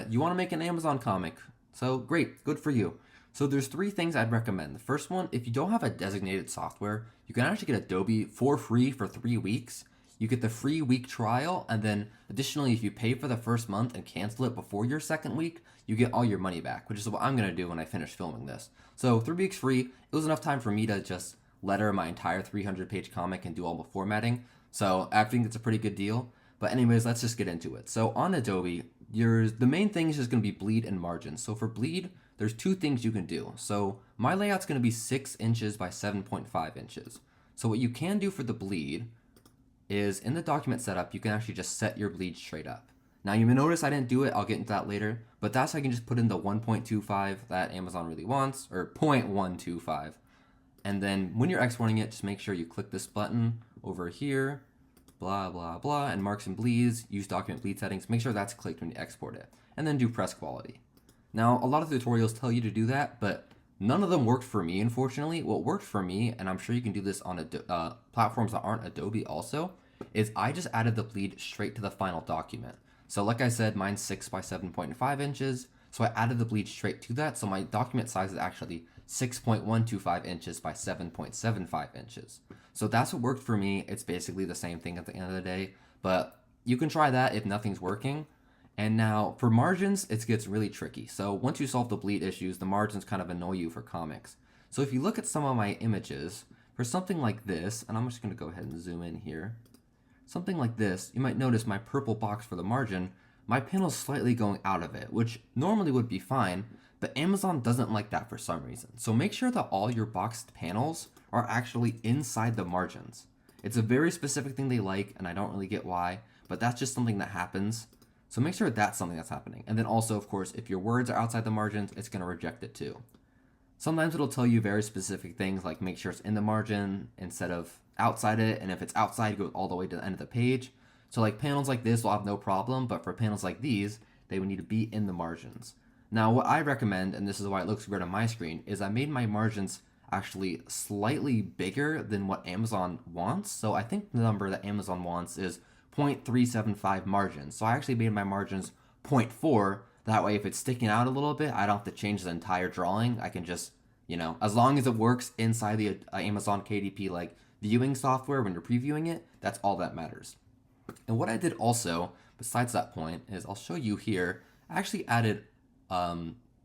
but you want to make an Amazon comic. So great, good for you. So there's three things I'd recommend. The first one, if you don't have a designated software, you can actually get Adobe for free for 3 weeks. You get the free week trial, and then additionally, if you pay for the first month and cancel it before your second week, you get all your money back, which is what I'm gonna do when I finish filming this. So 3 weeks free, it was enough time for me to just letter my entire 300-page comic and do all the formatting. So I think it's a pretty good deal. But anyways, let's just get into it. So on Adobe, the main thing is just gonna be bleed and margins. So for bleed, there's two things you can do. So my layout's gonna be 6 inches by 7.5 inches. So what you can do for the bleed is in the document setup, you can actually just set your bleed straight up. Now you may notice I didn't do it, I'll get into that later, but that's how I can just put in the 1.25 that Amazon really wants, or 0.125. And then when you're exporting it, just make sure you click this button over here, blah, blah, blah, and marks and bleeds, use document bleed settings, make sure that's clicked when you export it, and then do press quality. Now, a lot of the tutorials tell you to do that, but none of them worked for me, unfortunately. What worked for me, and I'm sure you can do this on platforms that aren't Adobe also, is I just added the bleed straight to the final document. So like I said, mine's 6 by 7.5 inches, so I added the bleed straight to that, so my document size is actually 6.125 inches by 7.75 inches. So that's what worked for me. It's basically the same thing at the end of the day, but you can try that if nothing's working. And now for margins, it gets really tricky. So once you solve the bleed issues, the margins kind of annoy you for comics. So if you look at some of my images, for something like this, and I'm just gonna go ahead and zoom in here, something like this, you might notice my purple box for the margin, my panel's slightly going out of it, which normally would be fine, but Amazon doesn't like that for some reason. So make sure that all your boxed panels are actually inside the margins. It's a very specific thing they like, and I don't really get why, but that's just something that happens. So make sure that's something that's happening. And then also, of course, if your words are outside the margins, it's gonna reject it too. Sometimes it'll tell you very specific things like make sure it's in the margin instead of outside it, and if it's outside, go all the way to the end of the page. So like panels like this will have no problem, but for panels like these, they would need to be in the margins. Now what I recommend, and this is why it looks weird on my screen, is I made my margins actually slightly bigger than what Amazon wants. So I think the number that Amazon wants is 0.375 margins. So I actually made my margins 0.4. That way if it's sticking out a little bit, I don't have to change the entire drawing. I can just, as long as it works inside the Amazon KDP like viewing software when you're previewing it, that's all that matters. And what I did also, besides that point, is I'll show you here, I actually added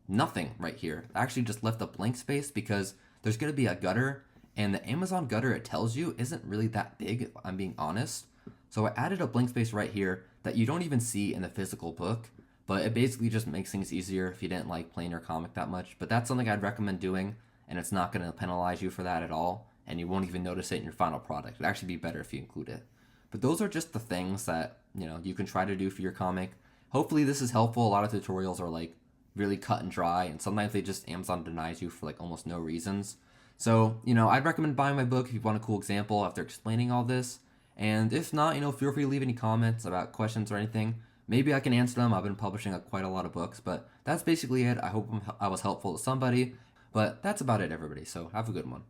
nothing right here. I actually just left a blank space because there's going to be a gutter, and the Amazon gutter it tells you isn't really that big, if I'm being honest. So I added a blank space right here that you don't even see in the physical book, but it basically just makes things easier if you didn't like playing your comic that much. But that's something I'd recommend doing, and it's not going to penalize you for that at all, and you won't even notice it in your final product. It'd actually be better if you include it. But those are just the things that, you can try to do for your comic. Hopefully this is helpful. A lot of tutorials are like really cut and dry, and sometimes Amazon denies you for like almost no reasons. So, I'd recommend buying my book if you want a cool example after explaining all this. And if not, feel free to leave any comments about questions or anything. Maybe I can answer them. I've been publishing quite a lot of books, but that's basically it. I hope I was helpful to somebody, but that's about it, everybody. So have a good one.